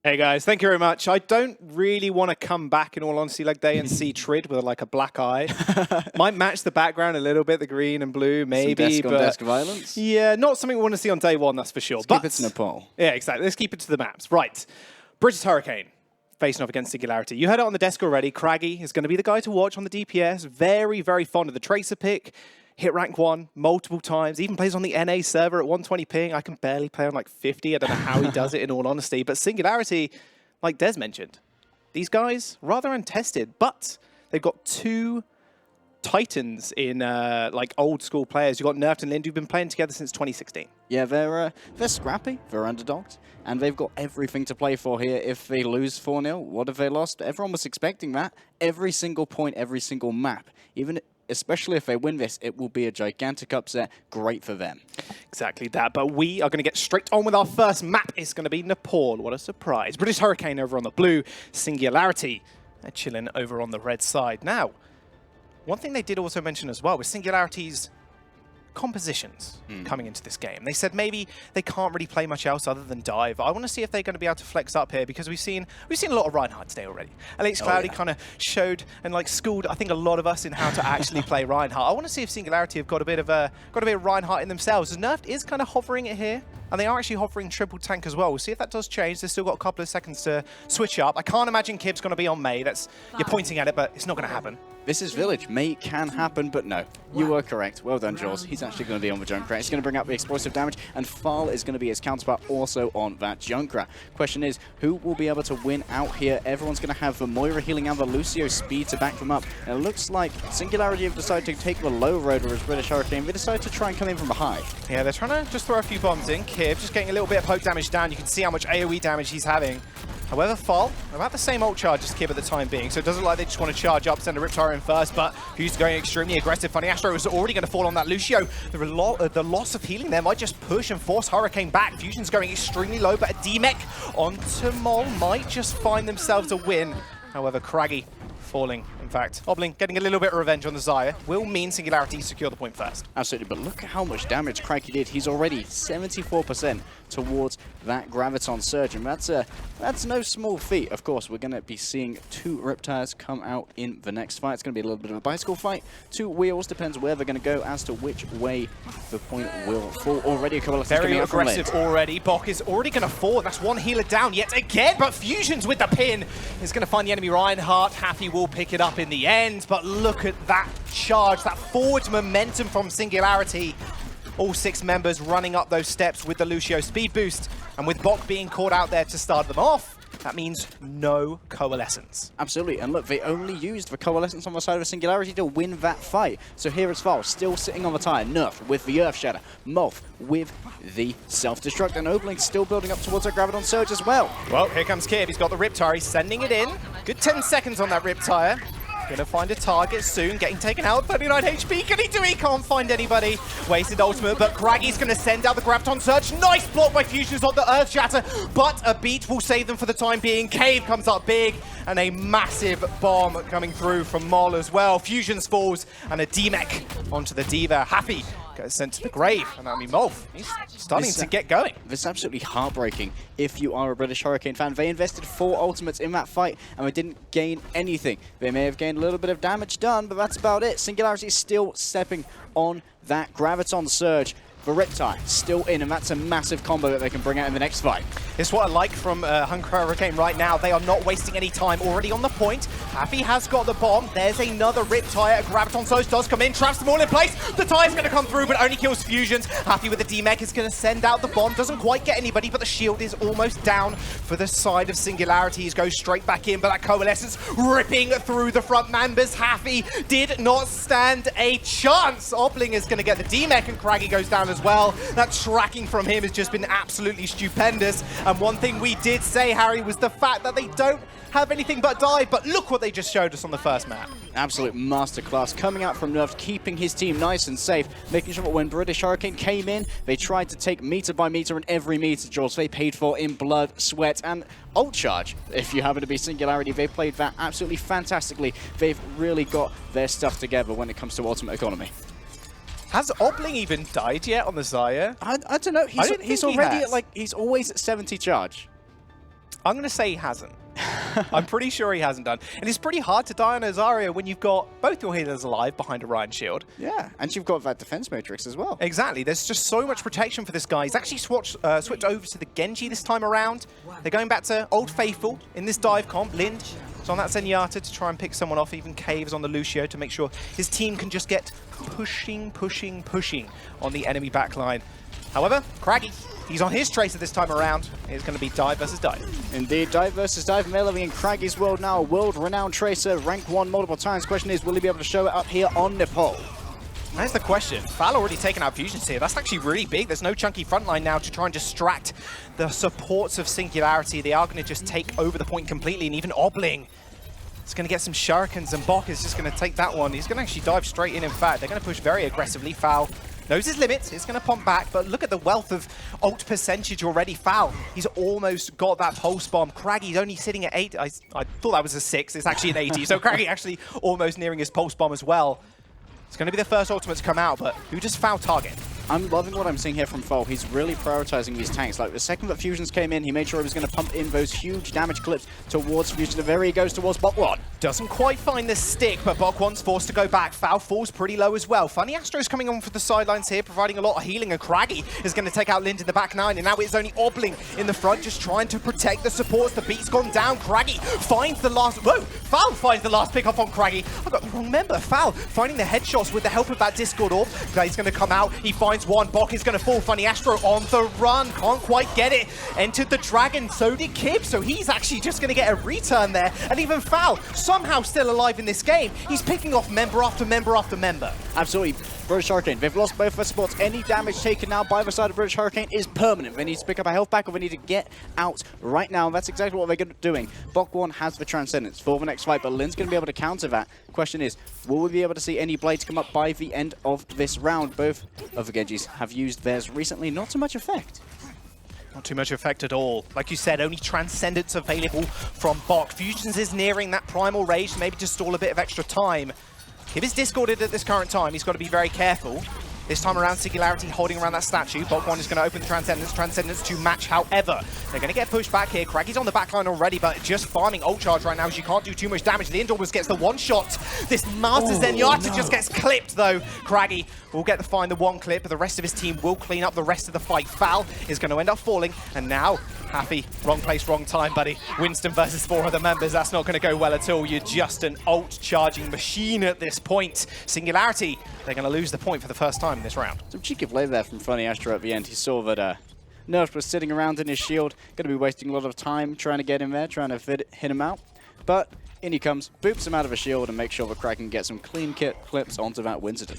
Hey guys, thank you very much. I don't really want to come back, in all honesty, Legday and see Tridd with like a black eye. Might match the background a little bit, the green and blue, maybe. Some desk-on-desk violence? Yeah, not something we want to see on day one, that's for sure. Let's keep it to Nepal. Yeah, exactly. Let's keep it to the maps. Right. British Hurricane facing off against Singularity. You heard it on the desk already. Craggy is going to be the guy to watch on the DPS. Very, very fond of the Tracer pick. Hit rank 1 multiple times, even plays on the NA server at 120 ping. I can barely play on like 50. I don't know how he does it, in all honesty. But Singularity, like Des mentioned, these guys, rather untested, but they've got 2 titans in like old school players. You've got Nerfed and Lind, who've been playing together since 2016. Yeah, they're scrappy, they're underdogs, and they've got everything to play for here. If they lose 4-0, what have they lost? Everyone was expecting that. Every single point, every single map, especially if they win this, it will be a gigantic upset. Great for them. Exactly that. But we are going to get straight on with our first map. It's going to be Nepal. What a surprise. British Hurricane over on the blue. Singularity chilling over on the red side. Now, one thing they did also mention as well was Singularity's compositions coming into this game. They said maybe they can't really play much else other than dive. I want to see if they're going to be able to flex up here, because we've seen a lot of Reinhardt today already. Alex Cloudy kind of showed and like schooled, I think, a lot of us in how to actually play Reinhardt. I want to see if Singularity have got a bit of Reinhardt in themselves. Nerfed is kind of hovering it here, and they are actually hovering triple tank as well. We'll see if that does change. They've still got a couple of seconds to switch up. I can't imagine Kib's going to be on Mei. You're pointing at it, but it's not going to happen. This is Village. Mei can happen, but no. You were correct. Well done, Jules. He's actually going to be on the Junkrat. He's going to bring up the explosive damage, and Fall is going to be his counterpart also on that Junkrat. Question is, who will be able to win out here? Everyone's going to have the Moira healing and the Lucio speed to back them up. And it looks like Singularity have decided to take the low road, whereas British Hurricane, they decided to try and come in from the high. Yeah, they're trying to just throw a few bombs in. Kib just getting a little bit of poke damage down. You can see how much AoE damage he's having. However, Fall, about the same ult charge as Kib at the time being, so it doesn't look like they just want to charge up, send a Riptire in first, but Fuse going extremely aggressive. Funny Astro was already going to fall on that Lucio. The loss of healing there might just push and force Hurricane back. Fusion's going extremely low, but a D-Mech onto Mol might just find themselves a win. However, Craggy falling. In fact, Obling getting a little bit of revenge on the Xayah will mean Singularity secure the point first. Absolutely, but look at how much damage Craggy did. He's already 74% towards that Graviton Surge, and that's no small feat. Of course, we're going to be seeing 2 Riptires come out in the next fight. It's going to be a little bit of a bicycle fight. 2 wheels, depends where they're going to go as to which way the point will fall. Already a couple of very aggressive already. Bok is already going to fall. That's 1 healer down yet again, but Fusion's with the pin. Is going to find the enemy Reinhardt. Happy will pick it up in the end, but look at that charge, that forward momentum from Singularity. All 6 members running up those steps with the Lucio speed boost, and with Bok being caught out there to start them off, that means no Coalescence. Absolutely, and look, they only used the Coalescence on the side of Singularity to win that fight. So here is Val, still sitting on the tire. Nerf with the Earth Shatter. Moth with the Self-Destruct, and Obling still building up towards a Graviton Surge as well. Well, here comes Kib. He's got the Riptire. He's sending it in. Good 10 seconds on that Riptire. Gonna find a target soon, getting taken out, 39 HP, can he do it? He can't find anybody. Wasted ultimate, but Craggy's gonna send out the Graviton Surge. Nice block by Fusions on the Earth Shatter, but a beat will save them for the time being. Cave comes up big, and a massive bomb coming through from Mol as well. Fusions falls, and a D-Mech onto the D.Va. Happy gets sent to the grave, and I mean, Molf, he's starting to get going. This is absolutely heartbreaking if you are a British Hurricane fan. They invested 4 ultimates in that fight, and they didn't gain anything. They may have gained a little bit of damage done, but that's about it. Singularity is still stepping on that Graviton Surge. The Riptide still in, and that's a massive combo that they can bring out in the next fight. It's what I like from Hurricane right now. They are not wasting any time. Already on the point. Happy has got the bomb. There's another Riptire. Graviton Surge does come in, traps them all in place. The tire's going to come through, but only kills Fusions. Happy with the D-Mech is going to send out the bomb. Doesn't quite get anybody, but the shield is almost down for the side of Singularity. He goes straight back in, but that Coalescence ripping through the front members. Happy did not stand a chance. Obling is going to get the D-Mech, and Craggy goes down as well. That tracking from him has just been absolutely stupendous. And one thing we did say, Harry, was the fact that they don't have anything but dive, but look what they just showed us on the first map. Absolute masterclass coming out from Nerf, keeping his team nice and safe, making sure that when British Hurricane came in, they tried to take meter by meter, and every meter, Jules, they paid for in blood, sweat, and ult charge. If you happen to be Singularity, they played that absolutely fantastically. They've really got their stuff together when it comes to ultimate economy. Has Obling even died yet on the Xayah? I don't know. He's already at, like, he's always at 70 charge. I'm going to say he hasn't. I'm pretty sure he hasn't done. And it's pretty hard to die on a Zarya when you've got both your healers alive behind a Ryan shield. Yeah, and you've got that defense matrix as well. Exactly. There's just so much protection for this guy. He's actually switched over to the Genji this time around. They're going back to Old Faithful in this dive comp. Lind is on that Zenyatta to try and pick someone off. Even Caves on the Lucio to make sure his team can just get pushing on the enemy backline. However, Craggy, he's on his Tracer this time around. It's going to be dive versus dive. Indeed, dive versus dive. Melee in Craggy's world now. World-renowned Tracer, rank 1 multiple times. Question is, will he be able to show it up here on Nepal? That's the question. Val already taken out Fusions here. That's actually really big. There's no chunky frontline now to try and distract the supports of Singularity. They are going to just take over the point completely, and even Obling is going to get some shurikens, and Bok is just going to take that one. He's going to actually dive straight in fact. They're going to push very aggressively. Foul knows his limits. It's going to pump back, but look at the wealth of ult percentage already. Foul. He's almost got that pulse bomb. Craggy's only sitting at 8. I thought that was a 6. It's actually an 80. So Craggy actually almost nearing his pulse bomb as well. It's going to be the first ultimate to come out, but who just Foul target? I'm loving what I'm seeing here from Foul. He's really prioritizing these tanks. Like, the second that Fusions came in, he made sure he was going to pump in those huge damage clips towards Fusions. There he goes towards Bok1. Doesn't quite find the stick, but Bok1's forced to go back. Foul falls pretty low as well. Funny Astro's coming on for the sidelines here, providing a lot of healing, and Craggy is going to take out Lind in the back 9, and now it's only Obling in the front, just trying to protect the supports. The beat's gone down. Craggy finds the last... Whoa! Foul finds the last pick up on Craggy. I got the wrong member. Foul finding the headshots with the help of that Discord orb. He's going to come out. He finds one. Bok is going to fall. Funny Astro on the run. Can't quite get it. Entered the Dragon. So did Kib. So he's actually just going to get a return there. And even Foul, somehow still alive in this game. He's picking off member after member after member. Absolutely. British Hurricane, they've lost both their supports. Any damage taken now by the side of British Hurricane is permanent. They need to pick up a health pack, or they need to get out right now. That's exactly what they're doing. Bok1 has the Transcendence for the next fight, but Lin's going to be able to counter that. Question is, will we be able to see any blades come up by the end of this round? Both of the Genjis have used theirs recently. Not too much effect. Not too much effect at all. Like you said, only Transcendence available from Bok. Fusions is nearing that Primal Rage, maybe just stall a bit of extra time. Kib is discorded at this current time. He's got to be very careful. This time around, Singularity holding around that statue. Bok1 is going to open the Transcendence to match. However, they're going to get pushed back here. Craggy's on the backline already, but just farming ult charge right now as you can't do too much damage. Lind almost gets the one shot. This Master Zenyatta just gets clipped though. Craggy will get to find the one clip, but the rest of his team will clean up the rest of the fight. Foul is going to end up falling, and now Happy, wrong place, wrong time, buddy. Winston versus 4 other members. That's not going to go well at all. You're just an ult-charging machine at this point. Singularity, they're going to lose the point for the first time in this round. Some cheeky play there from Funny Astro at the end. He saw that Nerf was sitting around in his shield, going to be wasting a lot of time trying to get him there, trying to hit him out. But in he comes, boops him out of a shield, and makes sure the Kraken gets some clean clips onto that Winston.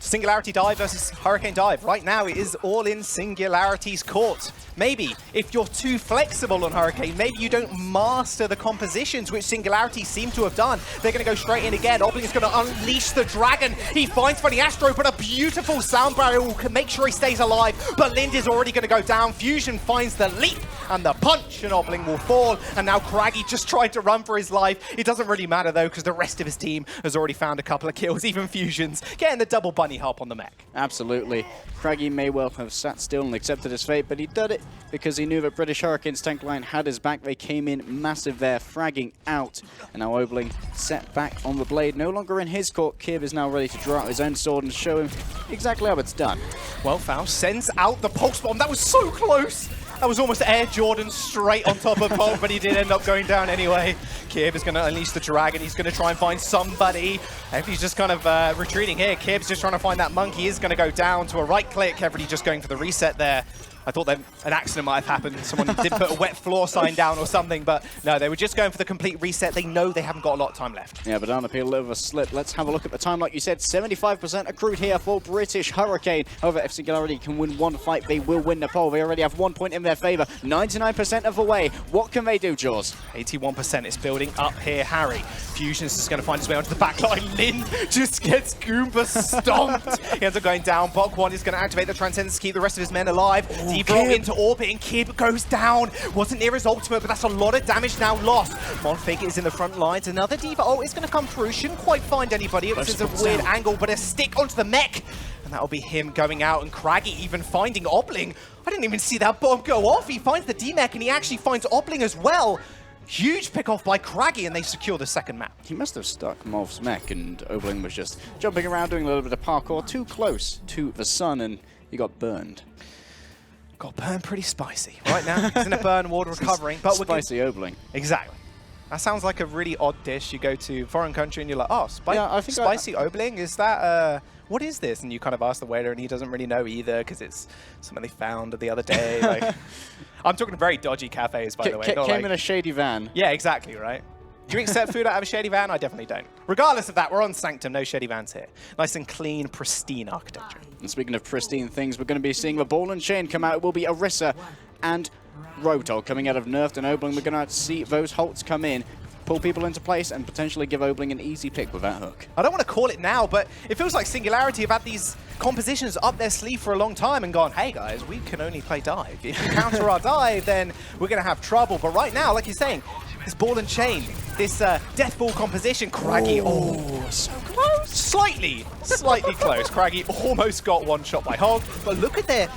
Singularity dive versus Hurricane dive. Right now, it is all in Singularity's court. Maybe, if you're too flexible on Hurricane, maybe you don't master the compositions, which Singularity seem to have done. They're going to go straight in again. Obling is going to unleash the Dragon. He finds Funny Astro, but a beautiful sound barrier will make sure he stays alive. But Lind is already going to go down. Fusion finds the leap and the punch, and Obling will fall. And now Craggy just tried to run for his life. It doesn't really matter, though, because the rest of his team has already found a couple of kills, even Fusions, getting the double bunny hop on the mech. Absolutely. Craggy may well have sat still and accepted his fate, but he did it because he knew that British Hurricane's tank line had his back. They came in massive there, fragging out. And now Obling set back on the blade. No longer in his court. Kib is now ready to draw out his own sword and show him exactly how it's done. Well, Faust sends out the pulse bomb. That was so close. That was almost Air Jordan straight on top of Holt, but he did end up going down anyway. Kib is going to unleash the Dragon. He's going to try and find somebody. If he's just kind of retreating here, Kib's just trying to find that monkey. He is going to go down to a right click. Everybody just going for the reset there. I thought that an accident might have happened. Someone did put a wet floor sign down or something, but no, they were just going for the complete reset. They know they haven't got a lot of time left. Yeah, but on appeal, a little of a slip. Let's have a look at the time. Like you said, 75% accrued here for British Hurricane. However, if Singularity can win one fight, they will win the poll. They already have 1 point in their favor. 99% of the way. What can they do, Jaws? 81% is building up here, Harry. Fusion's just going to find his way onto the back line. Lind just gets Goomba stomped. He ends up going down. Bok1 is going to activate the Transcendence to keep the rest of his men alive. Deep into orbit, and Kib goes down. Wasn't near his ultimate, but that's a lot of damage now lost. Monfig is in the front lines. Another D.Va ult is going to come through. Shouldn't quite find anybody. It was a weird angle, but a stick onto the mech. And that'll be him going out, and Craggy even finding Obling. I didn't even see that bomb go off. He finds the D-Mech, and he actually finds Obling as well. Huge pick off by Craggy, and they secure the second map. He must have stuck Mov's mech, and Obling was just jumping around doing a little bit of parkour too close to the sun, and he got burned. Got burned pretty spicy. Right now, he's in a burn ward recovering. But spicy Obling. Exactly. That sounds like a really odd dish. You go to a foreign country and you're like, oh, I think spicy Obling? Is that, what is this? And you kind of ask the waiter and he doesn't really know either because it's something they found the other day. Like, I'm talking very dodgy cafes, by the way. Came in a shady van. Yeah, exactly, right? Do you accept food out of a shady van? I definitely don't. Regardless of that, we're on Sanctum, no shady vans here. Nice and clean, pristine architecture. And speaking of pristine things, we're going to be seeing the ball and chain come out. It will be Orisa and Rotol coming out of Nerfed and Obling. We're going to see those Holts come in, pull people into place, and potentially give Obling an easy pick with that hook. I don't want to call it now, but it feels like Singularity have had these compositions up their sleeve for a long time and gone, hey guys, we can only play dive. If you counter our dive, then we're going to have trouble. But right now, like you're saying, this ball and chain, this death ball composition, Craggy, oh, so close. Slightly close. Craggy almost got one shot by Hog, but look at their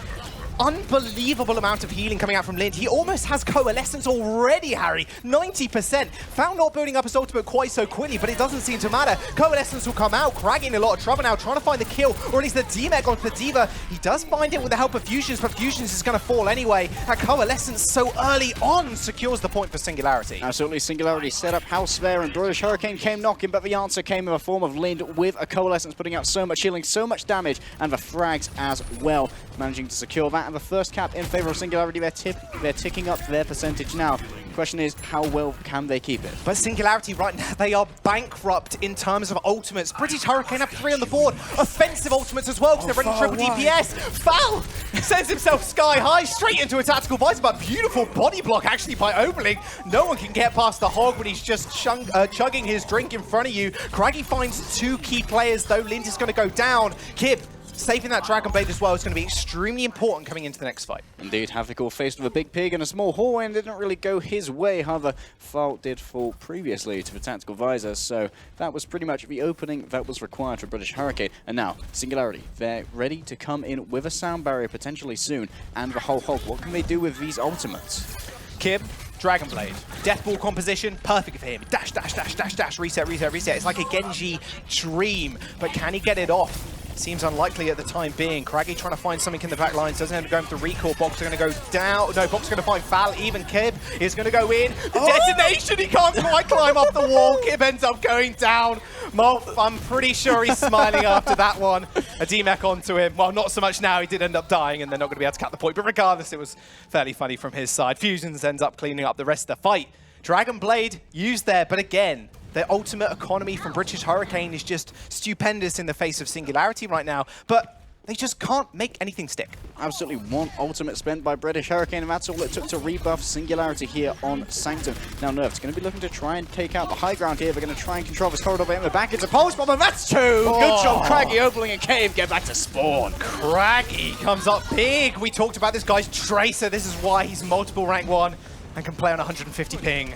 unbelievable amount of healing coming out from Lind. He almost has Coalescence already, Harry. 90%. Foul not building up his ultimate quite so quickly, but it doesn't seem to matter. Coalescence will come out. Craggy in a lot of trouble now, trying to find the kill, or at least the D-Mech onto the D.Va. He does find it with the help of Fusions, but Fusions is going to fall anyway. And Coalescence so early on secures the point for Singularity. Absolutely. Singularity set up house there, and British Hurricane came knocking, but the answer came in the form of Lind with a Coalescence, putting out so much healing, so much damage, and the frags as well, managing to secure that. And the first cap in favor of Singularity. They're ticking up their percentage now. The question is, how well can they keep it? But Singularity right now, they are bankrupt in terms of ultimates. British Hurricane have 3 on the board. Offensive ultimates as well, because they're running triple DPS. Foul sends himself sky high, straight into a tactical visor, but beautiful body block actually by Obling. No one can get past the Hog when he's just chugging his drink in front of you. Craggy finds 2 key players, though. Lind is going to go down. Kib saving that Dragon Blade as well is going to be extremely important coming into the next fight. Indeed, Havikor faced with a big pig and a small hallway and didn't really go his way. However, Fault did fall previously to the tactical visor, so that was pretty much the opening that was required for British Hurricane. And now, Singularity, they're ready to come in with a sound barrier potentially soon, and the whole Hulk. What can they do with these ultimates? Kib, Dragon Blade, Death Ball composition, perfect for him. Dash, dash, dash, dash, dash, reset, reset, reset. It's like a Genji dream, but can he get it off? Seems unlikely at the time being. Craggy trying to find something in the back lines. Doesn't end up going for recall. Box are going to go down. No, Box is going to find Foul. Even Kib is going to go in. The detonation, he can't quite climb up the wall. Kib ends up going down. Molf, I'm pretty sure he's smiling after that one. A D-Mech onto him. Well, not so much now. He did end up dying, and they're not going to be able to cut the point. But regardless, it was fairly funny from his side. Fusions ends up cleaning up the rest of the fight. Dragon Blade used there, but again, the ultimate economy from British Hurricane is just stupendous in the face of Singularity right now, but they just can't make anything stick. Absolutely, 1 ultimate spent by British Hurricane, and that's all it took to rebuff Singularity here on Sanctum. Now Nerf's going to be looking to try and take out the high ground here. They're going to try and control this corridor in the back. It's a pulse bomb, and that's 2! Good job, Craggy, Obling, and Cave get back to spawn. Craggy comes up big. We talked about this guy's Tracer. This is why he's multiple rank 1 and can play on 150 ping.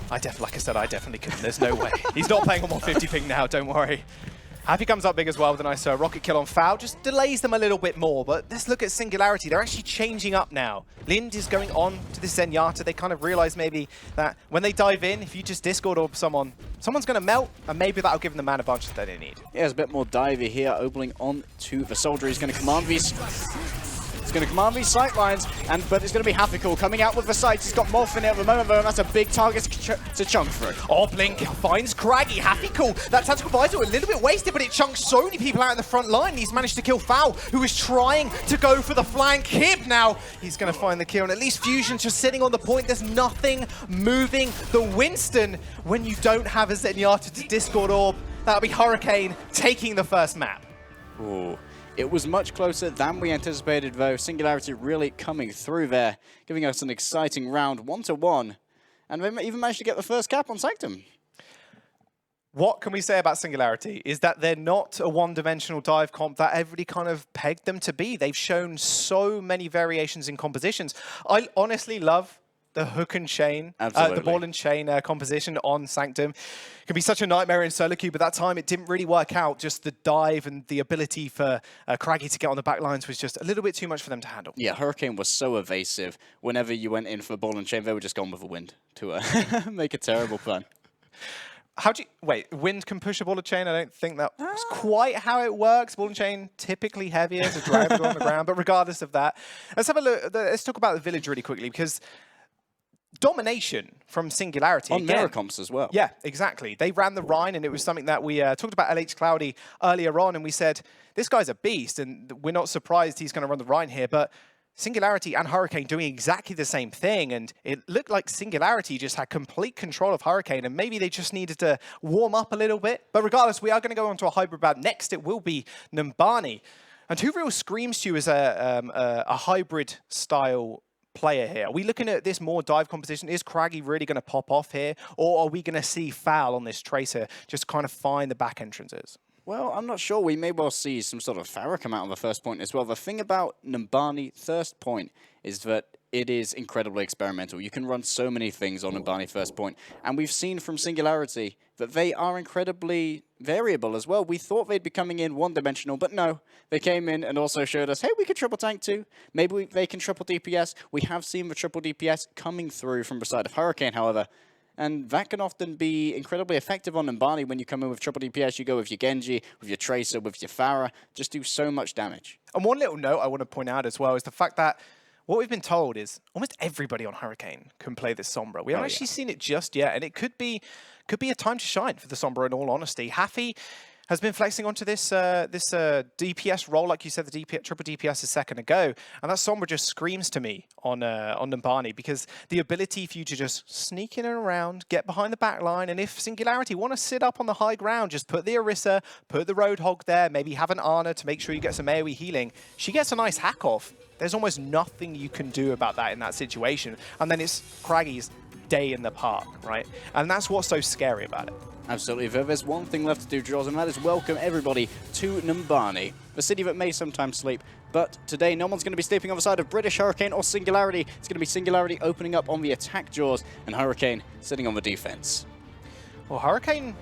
Like I said, I definitely couldn't. There's no way. He's not playing on 150 ping now, don't worry. Happy comes up big as well with a nice rocket kill on Foul. Just delays them a little bit more, but let's look at Singularity. They're actually changing up now. Lind is going on to the Zenyatta. They kind of realize maybe that when they dive in, if you just Discord orb someone's going to melt, and maybe that'll give them the mana advantage that they need. Yeah, there's a bit more divey here. Obling on to the Soldier. He's going to command these... He's going to command these sight lines, but it's going to be Hafikul coming out with the sights. He's got Morph in it at the moment, though, and that's a big target to chunk through. Obling finds Craggy. Hafikul, that tactical visor a little bit wasted, but it chunks so many people out in the front line. He's managed to kill Foul, who is trying to go for the flank. Kib now, he's going to find the kill, and at least Fusion's just sitting on the point. There's nothing moving the Winston when you don't have a Zenyatta to Discord orb. That'll be Hurricane taking the first map. Ooh. It was much closer than we anticipated, though. Singularity really coming through there, giving us an exciting round, 1-1. And they even managed to get the first cap on Sanctum. What can we say about Singularity is that they're not a one-dimensional dive comp that everybody kind of pegged them to be. They've shown so many variations in compositions. I honestly love the hook and chain, Absolutely. the ball and chain composition on Sanctum can be such a nightmare in solo queue, but that time it didn't really work out. Just the dive and the ability for Craggy to get on the back lines was just a little bit too much for them to handle. Yeah, Hurricane was so evasive. Whenever you went in for the ball and chain, they were just gone with the wind to make a terrible plan. How do you... Wait, wind can push a ball and chain? I don't think that was quite how it works. Ball and chain, typically heavier to drive it on the ground, but regardless of that, let's have a look. Let's talk about the village really quickly, because domination from Singularity. On Miracomps as well. Yeah, exactly. They ran the Rhine, and it was something that we talked about LH Cloudy earlier on, and we said, this guy's a beast, and we're not surprised he's going to run the Rhine here, but Singularity and Hurricane doing exactly the same thing, and it looked like Singularity just had complete control of Hurricane, and maybe they just needed to warm up a little bit. But regardless, we are going to go on to a hybrid battle. Next, it will be Numbani. And who real screams to you as a hybrid style player here? Are we looking at this more dive composition? Is Craggy really going to pop off here? Or are we going to see Foul on this Tracer just kind of find the back entrances? Well, I'm not sure. We may well see some sort of Farah come out on the first point as well. The thing about Numbani first point is that it is incredibly experimental. You can run so many things on Numbani first point. And we've seen from Singularity that they are incredibly variable as well. We thought they'd be coming in one-dimensional, but no. They came in and also showed us, hey, we could triple tank too. Maybe they can triple DPS. We have seen the triple DPS coming through from the side of Hurricane, however. And that can often be incredibly effective on Numbani when you come in with triple DPS. You go with your Genji, with your Tracer, with your Farah. Just do so much damage. And one little note I want to point out as well is the fact that what we've been told is almost everybody on Hurricane can play this Sombra. We haven't actually seen it just yet, and it could be a time to shine for the Sombra in all honesty. Haffy has been flexing onto this DPS role, like you said, the triple DPS a second ago, and that Sombra just screams to me on Numbani, because the ability for you to just sneak in and around, get behind the back line, and if Singularity want to sit up on the high ground, just put the Orisa, put the Roadhog there, maybe have an Ana to make sure you get some AoE healing. She gets a nice hack off. There's almost nothing you can do about that in that situation, and then it's Craggy's day in the park, right? And that's what's so scary about it. Absolutely. There's one thing left to do, Jaws, and that is welcome everybody to Numbani, the city that may sometimes sleep. But today, no one's going to be sleeping on the side of British Hurricane or Singularity. It's going to be Singularity opening up on the attack, Jaws, and Hurricane sitting on the defense. Well, Hurricane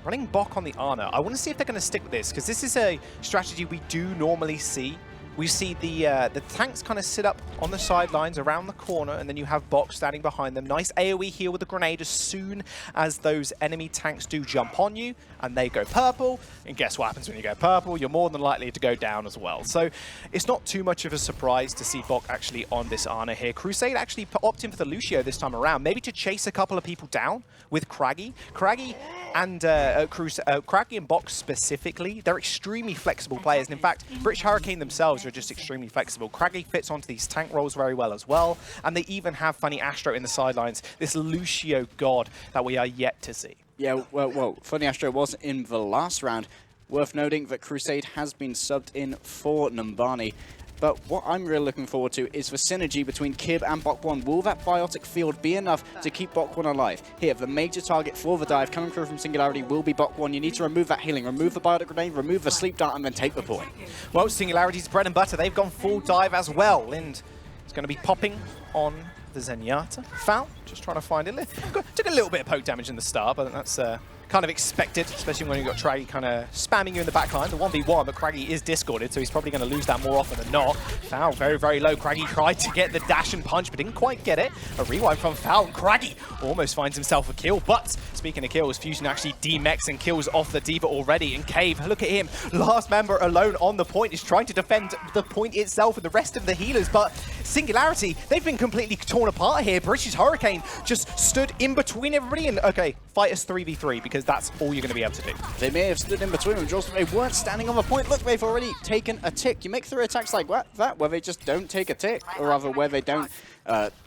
running Bok on the Ana. I want to see if they're going to stick with this, because this is a strategy we do normally see. We see the tanks kind of sit up on the sidelines around the corner, and then you have Bok standing behind them. Nice AoE heal with the grenade as soon as those enemy tanks do jump on you, and they go purple. And guess what happens when you go purple? You're more than likely to go down as well. So it's not too much of a surprise to see Bok actually on this Ana here. Crusade actually opting for the Lucio this time around, maybe to chase a couple of people down with Craggy. Craggy and Craggy and Bok specifically, they're extremely flexible players. And in fact, British Hurricane themselves are just extremely flexible. Craggy fits onto these tank roles very well as well. And they even have Funny Astro in the sidelines, this Lucio god that we are yet to see. Yeah, well, Funny Astro was in the last round. Worth noting that Crusade has been subbed in for Numbani. But what I'm really looking forward to is the synergy between Kib and Bok1. Will that biotic field be enough to keep Bok1 alive? Here, the major target for the dive coming through from Singularity will be Bok1. You need to remove that healing, remove the biotic grenade, remove the sleep dart, and then take the point. Well, Singularity's bread and butter. They've gone full dive as well. Lind is going to be popping on the Zenyatta. Foul, just trying to find it. Took a little bit of poke damage in the start, but that's kind of expected, especially when you've got Craggy kind of spamming you in the backline. The 1v1, but Craggy is discorded, so he's probably going to lose that more often than not. Foul, very, very low. Craggy tried to get the dash and punch, but didn't quite get it. A rewind from Foul. Craggy almost finds himself a kill, but speaking of kills, Fusion actually demechs and kills off the Diva already. And Cave, look at him. Last member alone on the point is trying to defend the point itself and the rest of the healers, but Singularity, they've been completely torn apart here. British Hurricane just stood in between everybody and, okay, fight us 3v3 because that's all you're going to be able to do. They may have stood in between them, Jules, but they weren't standing on the point. Look, they've already taken a tick. You make 3 attacks like that, where they just don't take a tick, or rather where they don't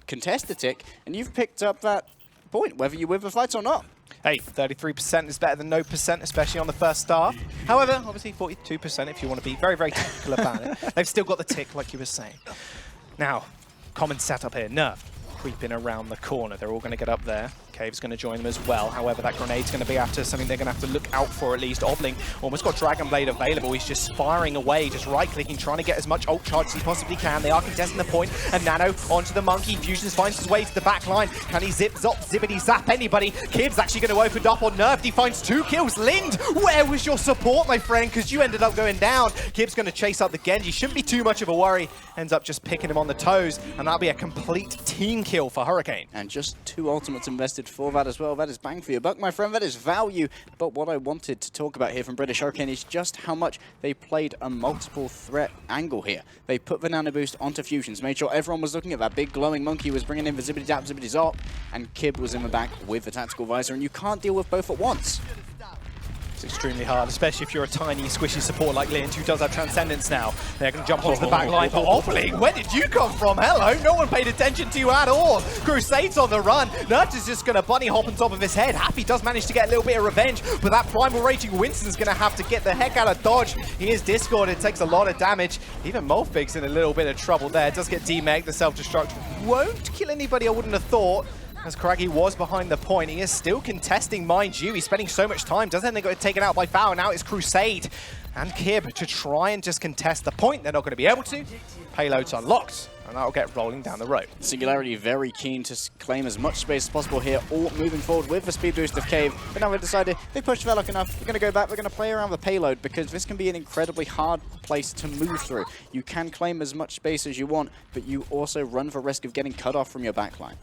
contest a tick, and you've picked up that point, whether you win the fight or not. Hey, 33% is better than no percent, especially on the first star. However, obviously 42% if you want to be very, very technical about it. They've still got the tick, like you were saying. Now, common setup here, nerfed. Creeping around the corner. They're all going to get up there. Cave's going to join them as well. However, that grenade's going to be after something they're going to have to look out for at least. Obling almost got Dragon Blade available. He's just firing away, just right-clicking, trying to get as much ult charge as he possibly can. They are contesting the point, and Nano onto the Monkey. Fusions finds his way to the back line. Can he zip, zop, zippity, zap anybody? Kib's actually going to open up on Nerfed. He finds 2 kills. Lind, where was your support, my friend? Because you ended up going down. Kib's going to chase up the Genji. Shouldn't be too much of a worry. Ends up just picking him on the toes, and that'll be a complete team kill for Hurricane. And just 2 ultimates invested for that as well. That is bang for your buck, my friend. That is value. But what I wanted to talk about here from British Hurricane is just how much they played a multiple threat angle here. They put the nano boost onto Fusions, made sure everyone was looking at that big glowing Monkey, was bringing in the zippity dap, zippity zop, and Kib was in the back with the tactical visor, and you can't deal with both at once. It's extremely hard, especially if you're a tiny, squishy support like Lind, who does have Transcendence now. They're going to jump onto the back line for Obling. Where did you come from? Hello, no one paid attention to you at all. Crusade's on the run. Nert is just going to bunny hop on top of his head. Happy does manage to get a little bit of revenge, but that Primal Raging Winston's going to have to get the heck out of dodge. He is discorded, takes a lot of damage. Even Molfig's in a little bit of trouble there. Does get demeg, the self-destruct won't kill anybody, I wouldn't have thought. As Craggy was behind the point, he is still contesting, mind you. He's spending so much time. Doesn't they got taken out by Foul? Now it's Crusade and Kib to try and just contest the point. They're not going to be able to. Payload's unlocked, and that'll get rolling down the road. Singularity very keen to claim as much space as possible here, all moving forward with the speed boost of Cave. But now they've decided they pushed Veloc enough. They're going to go back. They're going to play around the payload because this can be an incredibly hard place to move through. You can claim as much space as you want, but you also run the risk of getting cut off from your backline.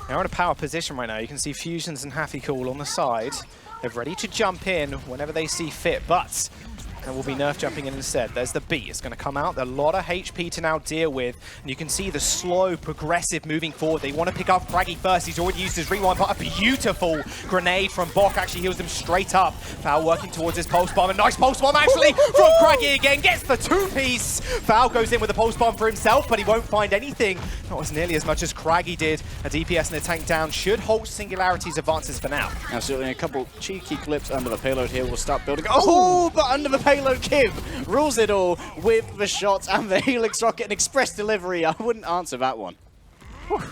They're in a power position right now. You can see Fusions and Happy Cool on the side. They're ready to jump in whenever they see fit, but there will be Nerf jumping in instead. There's the B. It's going to come out. A lot of HP to now deal with. And you can see the slow, progressive moving forward. They want to pick up Craggy first. He's already used his rewind, but a beautiful grenade from Bok actually heals them straight up. Foul working towards his pulse bomb. A nice pulse bomb actually from Craggy again. Gets the 2-piece. Foul goes in with a pulse bomb for himself, but he won't find anything. Not as nearly as much as Craggy did. A DPS and a tank down should halt Singularity's advances for now. Absolutely. A couple cheeky clips under the payload here. We'll start building. Oh, but under the payload, Kib rules it all with the shots and the Helix rocket and express delivery. I wouldn't answer that one. Whew.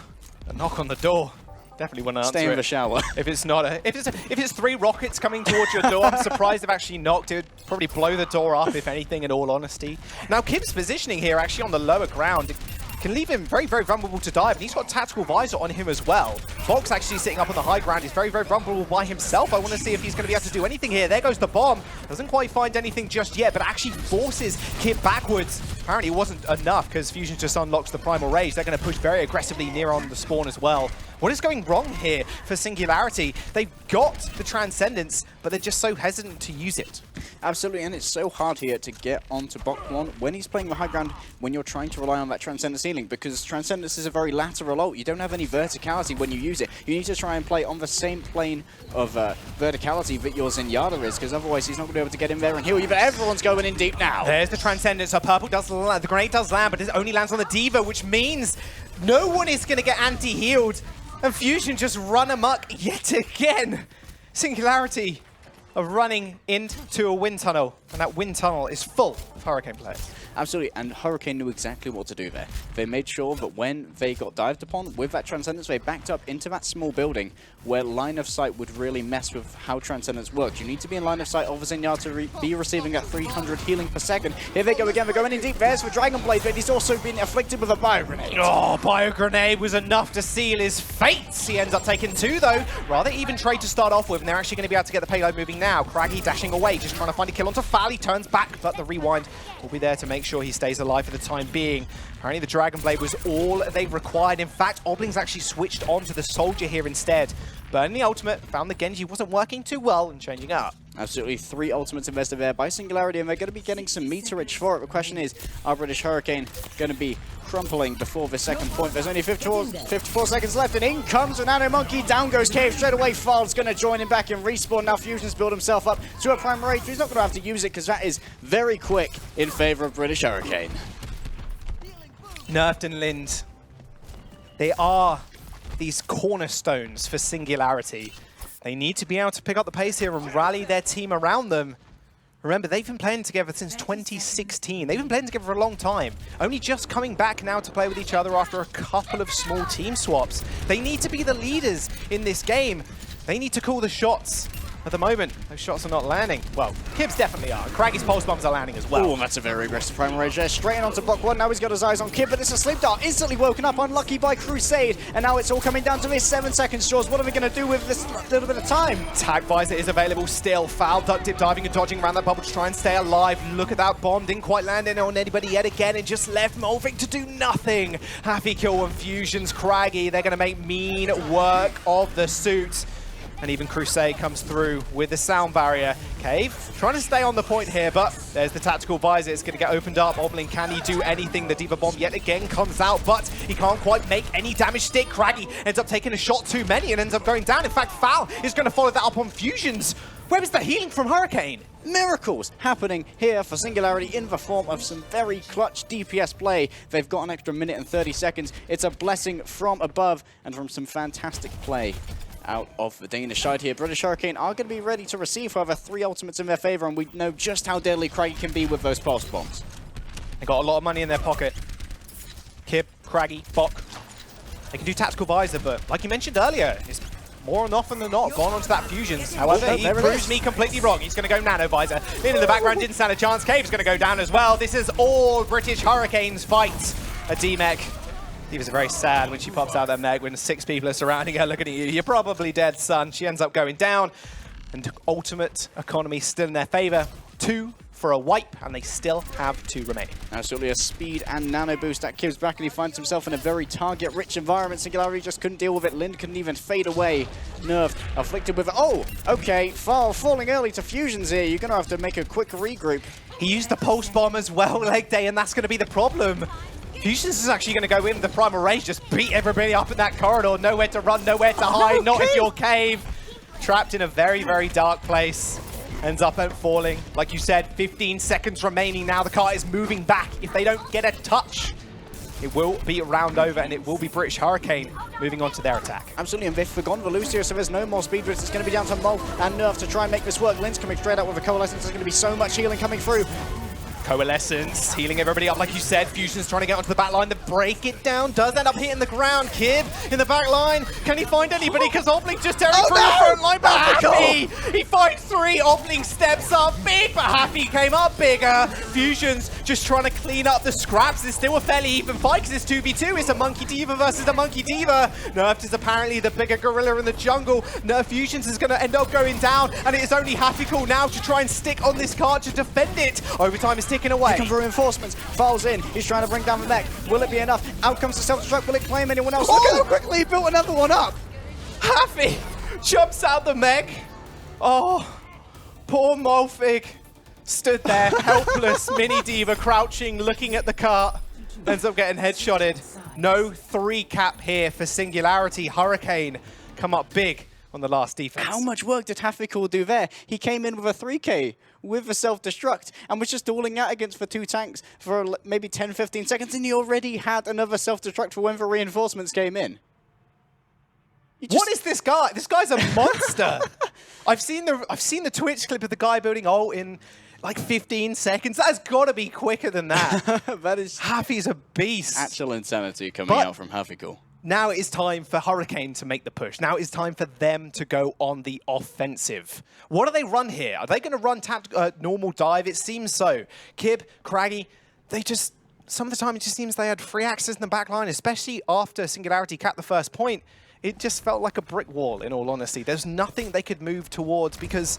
A knock on the door. Definitely wouldn't answer Stay in the shower. If it's not if it's 3 rockets coming towards your door, I'm surprised they've actually knocked. It would probably blow the door up, if anything, in all honesty. Now, Kib's positioning here actually on the lower ground can leave him very, very vulnerable to dive, and he's got Tactical Visor on him as well. Bok's actually sitting up on the high ground. He's very, very vulnerable by himself. I want to see if he's going to be able to do anything here. There goes the bomb. Doesn't quite find anything just yet, but actually forces Kib backwards. Apparently it wasn't enough because Fusion just unlocks the Primal Rage. They're going to push very aggressively near on the spawn as well. What is going wrong here for Singularity? They've got the Transcendence, but they're just so hesitant to use it. Absolutely, and it's so hard here to get onto Bok 1 when he's playing the high ground, when you're trying to rely on that Transcendence healing, because Transcendence is a very lateral ult. You don't have any verticality when you use it. You need to try and play on the same plane of verticality that your Zenyatta is, because otherwise he's not going to be able to get in there and heal you, but everyone's going in deep now. There's the Transcendence. So purple does land, the grenade does land, but it only lands on the Diva, which means no one is going to get anti-healed. And Fusion just run amok yet again. Singularity are running into a wind tunnel, and that wind tunnel is full of Hurricane players. Absolutely, and Hurricane knew exactly what to do there. They made sure that when they got dived upon with that Transcendence, they backed up into that small building where line of sight would really mess with how Transcendence works. You need to be in line of sight of a Zenyatta to be receiving that 300 healing per second. Here they go again, they're going in deep. There's for Dragon Blade, but he's also been afflicted with a Bio Grenade. Oh, Bio Grenade was enough to seal his fate. He ends up taking 2 though. Rather even trade to start off with, and they're actually going to be able to get the payload moving now. Craggy dashing away, just trying to find a kill onto Foul. He turns back, but the rewind will be there to make sure he stays alive for the time being. Apparently the Dragon Blade was all they required. In fact, Obling's actually switched on to the Soldier here instead. Burning the ultimate, found the Genji wasn't working too well and changing up. Absolutely, 3 ultimates invested there by Singularity, and they're going to be getting some meterage for it. The question is, are British Hurricane going to be crumpling before the second point? There's only 54 seconds left, and in comes a Nano Monkey. Down goes Cave straight away. Fald's going to join him back in respawn. Now Fusion's built himself up to a Primal Rage. He's not going to have to use it because that is very quick in favor of British Hurricane. Nerfed and Lind, they are these cornerstones for Singularity. They need to be able to pick up the pace here and rally their team around them. Remember, they've been playing together since 2016. They've been playing together for a long time. Only just coming back now to play with each other after a couple of small team swaps. They need to be the leaders in this game. They need to call the shots. At the moment, those shots are not landing. Well, Kib's definitely are. Craggy's pulse bombs are landing as well. Oh, that's a very aggressive prime rage there. Straight in onto block one. Now he's got his eyes on Kib, but it's a sleep dart. Instantly woken up, unlucky by Crusade. And now it's all coming down to this 7 seconds, Jaws. What are we going to do with this little bit of time? Tag Visor is available still. Foul, duck dip, diving and dodging around that bubble to try and stay alive. Look at that bomb. Didn't quite land in on anybody yet again. It just left Molvik to do nothing. Happy kill on Fusions. Craggy, they're going to make mean work of the suit. And even Crusade comes through with the sound barrier. Cave trying to stay on the point here, but there's the tactical visor. It's going to get opened up. Obling, can he do anything? The Diva Bomb yet again comes out, but he can't quite make any damage stick. Craggy ends up taking a shot too many and ends up going down. In fact, Foul is going to follow that up on Fusions. Where was the healing from Hurricane? Miracles happening here for Singularity in the form of some very clutch DPS play. They've got an extra minute and 30 seconds. It's a blessing from above and from some fantastic play out of the Danish side here. British Hurricane are going to be ready to receive, however, 3 ultimates in their favor, and we know just how deadly Craggy can be with those pulse bombs. They got a lot of money in their pocket. Kib, Craggy, Bok. They can do tactical visor, but like you mentioned earlier, it's more often than not gone onto that Fusions. However, he proves me completely wrong. He's going to go Nano Visor. In the background, didn't stand a chance. Cave's going to go down as well. This is all British Hurricanes fight. A D-Mech. Diva's very sad when she pops out that Meg when 6 people are surrounding her looking at you. You're probably dead, son. She ends up going down. And ultimate economy still in their favor. 2 for a wipe, and they still have 2 remaining. Absolutely a speed and nano boost that Kib's back, and he finds himself in a very target-rich environment. Singularity just couldn't deal with it. Lind couldn't even fade away. Nerfed, afflicted with it. Oh, okay. Falling early to Fusions here. You're going to have to make a quick regroup. He used the pulse bomb as well, Legday, and that's going to be the problem. Fusions is actually going to go in the primal rage, just beat everybody up in that corridor. Nowhere to run, nowhere to hide, not if you're Cave. Trapped in a very, very dark place. Ends up falling. Like you said, 15 seconds remaining now. The car is moving back. If they don't get a touch, it will be a round over, and it will be British Hurricane moving on to their attack. Absolutely, and they've forgotten the Lucio, so there's no more speed boost. It's going to be down to Mol and Nerf to try and make this work. Lind's coming straight out with a Coalescence. There's going to be so much healing coming through. Coalescence, healing everybody up like you said. Fusion's trying to get onto the back line to break it down. Does end up hitting the ground. Kib in the back line. Can he find anybody? Because Obling just tearing through the front line. But Happy, he finds 3. Obling steps up big, but Happy came up bigger. Fusion's just trying to clean up the scraps. It's still a fairly even fight because it's 2v2. It's a Monkey Diva versus a Monkey Diva. Nerfed is apparently the bigger gorilla in the jungle. Nerf Fusions is going to end up going down, and it is only Happy Cool now to try and stick on this card to defend it. Overtime is ticking away. Come for reinforcements. Falls in. He's trying to bring down the mech. Will it be enough? Out comes the self-destruct. Will it claim anyone else? Look at how quickly he built another one up. Happy jumps out the mech. Oh, poor Molfig stood there, helpless, mini Diva crouching, looking at the cart. Ends up getting headshotted. No 3 cap here for Singularity. Hurricane come up big on the last defense. How much work did Hafikul do there? He came in with a 3K with a self-destruct and was just dueling out against the 2 tanks for maybe 10-15 seconds, and he already had another self-destruct for when the reinforcements came in. What is this guy? This guy's a monster. I've seen the Twitch clip of the guy building ult in like 15 seconds. That's got to be quicker than that. That is Happy's a beast. Actual insanity coming out from Hafikul. Now it is time for Hurricane to make the push. Now it is time for them to go on the offensive. What do they run here? Are they going to run normal dive? It seems so. Kib, Craggy, they just, some of the time it just seems they had free access in the back line, especially after Singularity capped the first point. It just felt like a brick wall, in all honesty. There's nothing they could move towards because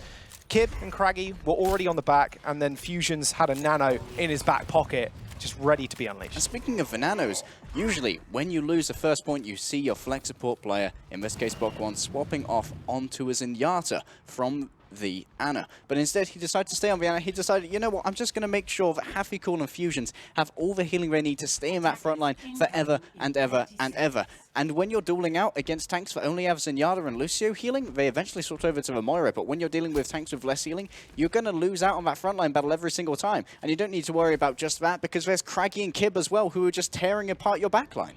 Kib and Craggy were already on the back, and then Fusions had a nano in his back pocket, just ready to be unleashed. And speaking of the nanos, usually when you lose the first point, you see your flex support player, in this case Bok 1, swapping off onto a Zenyatta from the Ana. But instead, he decided to stay on the Ana. He decided, you know what, I'm just going to make sure that Hafikul and Fusions have all the healing they need to stay in that front line forever and ever and ever. And when you're dueling out against tanks that only have Zenyatta and Lucio healing, they eventually switch over to the Moira. But when you're dealing with tanks with less healing, you're going to lose out on that frontline battle every single time. And you don't need to worry about just that, because there's Craggy and Kib as well, who are just tearing apart your backline.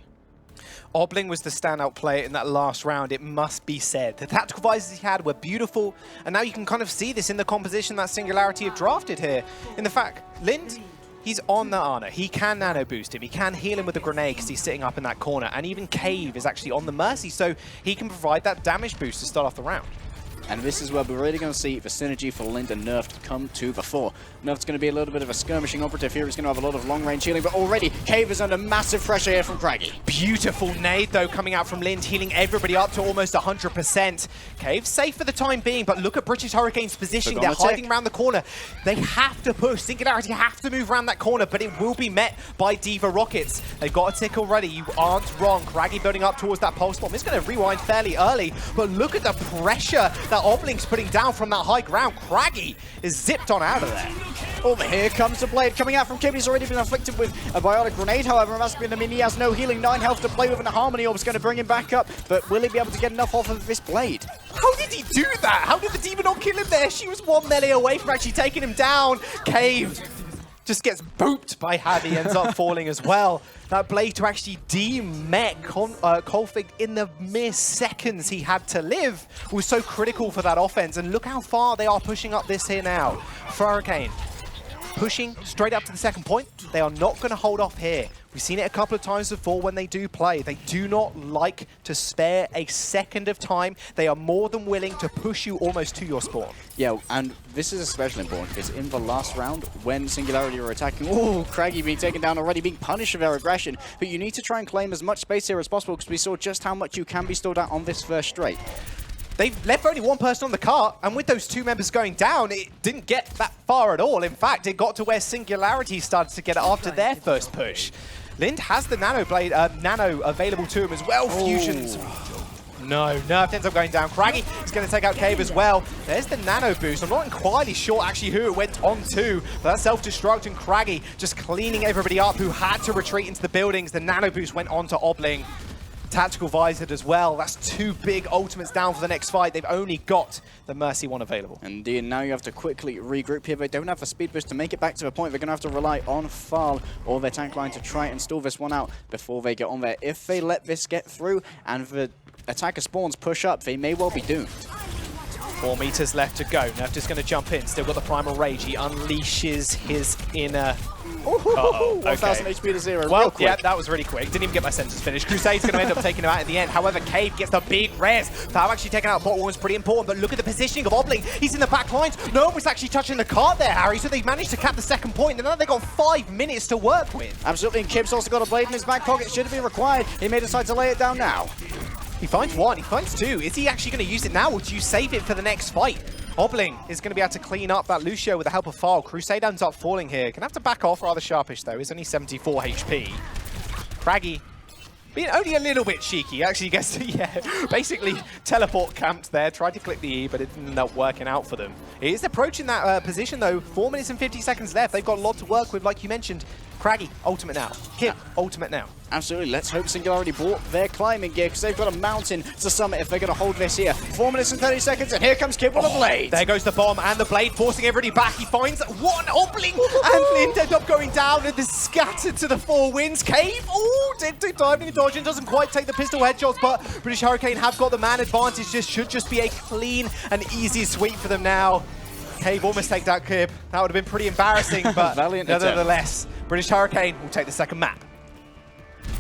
Obling was the standout player in that last round, it must be said. The tactical visors he had were beautiful, and now you can kind of see this in the composition that Singularity have drafted here. In the fact, Lind, he's on the Ana. He can nano boost him. He can heal him with a grenade because he's sitting up in that corner. And even Cave is actually on the Mercy, so he can provide that damage boost to start off the round. And this is where we're really going to see the synergy for Lind and Nerf come to the fore. Nerf's going to be a little bit of a skirmishing operative here. He's going to have a lot of long-range healing, but already Cave is under massive pressure here from Craggy. Beautiful nade, though, coming out from Lind, healing everybody up to almost 100%. Cave safe for the time being, but look at British Hurricane's positioning. They're hiding around the corner. They have to push. Singularity have to move around that corner, but it will be met by Diva Rockets. They've got a tick already. You aren't wrong. Craggy building up towards that pulse bomb. It's going to rewind fairly early, but look at the pressure that Obling's putting down from that high ground. Craggy is zipped on out of there. Over here comes the blade coming out from Kib. He's already been afflicted with a biotic grenade, however, it must be, I mean, he has no healing, 9 health to play with, and a Harmony Orb is going to bring him back up, but will he be able to get enough off of this blade? How did he do that? How did the Demon not kill him there? She was 1 melee away from actually taking him down. Cave just gets booped by Javi, ends up falling as well. That blade to actually de-mech Kolfig in the mere seconds he had to live was so critical for that offense. And look how far they are pushing up this here now. For Hurricane, pushing straight up to the second point. They are not going to hold off here. We've seen it a couple of times before when they do play. They do not like to spare a second of time. They are more than willing to push you almost to your spawn. Yeah, and this is especially important because in the last round, when Singularity are attacking, oh, Craggy being taken down already, being punished for their aggression, but you need to try and claim as much space here as possible because we saw just how much you can be stalled out on this first straight. They've left only one person on the cart, and with those 2 members going down, it didn't get that far at all. In fact, it got to where Singularity started to get it after their first push. Lind has the nano blade, nano available to him as well. Fusions. No, Nerf ends up going down. Craggy is going to take out Cave as well. There's the nano boost. I'm not entirely sure actually who it went on to, but that self-destruct and Craggy just cleaning everybody up who had to retreat into the buildings. The nano boost went on to Obling. Tactical Visored as well. That's 2 big ultimates down for the next fight. They've only got the Mercy one available. Indeed, now you have to quickly regroup here. They don't have a speed boost to make it back to the point. They're going to have to rely on Fal or their tank line to try and stall this one out before they get on there. If they let this get through and the attacker spawns push up, they may well be doomed. 4 meters left to go. Nerf just going to jump in. Still got the Primal Rage. He unleashes his inner... Uh-oh. 1,000 HP to 0. Well, yeah, that was really quick. Didn't even get my sentence finished. Crusade's going to end up taking him out in the end. However, Cave gets the big res. Fal actually taking out bot was pretty important, but look at the positioning of Obling. He's in the back lines. No one was actually touching the cart there, Harry, so they've managed to cap the second point, and now they've got 5 minutes to work with. Absolutely, and Kib's also got a blade in his back pocket. Should it be required? He may decide to lay it down now. He finds 1, he finds 2. Is he actually going to use it now, or do you save it for the next fight? Obling is going to be able to clean up that Lucio with the help of Fal. Crusade ends up falling here. Gonna have to back off rather sharpish though. He's only 74 HP. Craggy being only a little bit cheeky. Actually gets to, yeah, basically teleport camped there. Tried to click the E, but it didn't end up working out for them. It is approaching that position though. 4 minutes and 50 seconds left. They've got a lot to work with, like you mentioned. Craggy, ultimate now. Kib, ultimate now. Absolutely. Let's hope Singularity bought their climbing gear because they've got a mountain to summit if they're going to hold this here. 4 minutes and 30 seconds, and here comes Kib with a blade. There goes the bomb and the blade, forcing everybody back. He finds 1 Obling, and Lind ends up going down, and is scattered to the 4 winds. Cave, oh, diving and dodging, doesn't quite take the pistol headshots, but British Hurricane have got the man advantage. This should just be a clean and easy sweep for them now. Cave almost take that Kib. That would have been pretty embarrassing, but nevertheless, British Hurricane will take the second map.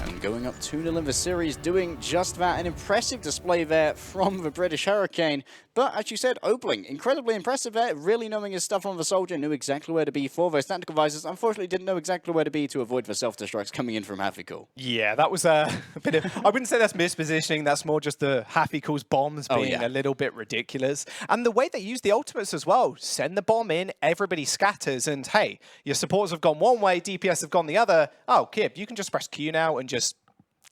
And going up 2-0 in the series, doing just that. An impressive display there from the British Hurricane. But as you said, Obling, incredibly impressive there, really knowing his stuff on the soldier, knew exactly where to be for those tactical visors. Unfortunately, didn't know exactly where to be to avoid the self-destructs coming in from Hafikul. Yeah, that was a bit of, I wouldn't say that's mispositioning, that's more just the Hafikul's bombs being a little bit ridiculous. And the way they use the ultimates as well, send the bomb in, everybody scatters, and hey, your supports have gone one way, DPS have gone the other. Oh, Kib, you can just press Q now and just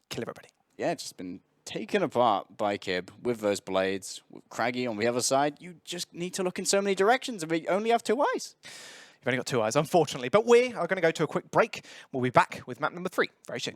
kill everybody. Yeah, it's just been taken apart by Kib with those blades. With Craggy on the other side, you just need to look in so many directions and we only have 2 eyes. You've only got 2 eyes, unfortunately. But we are going to go to a quick break. We'll be back with map number 3 very soon.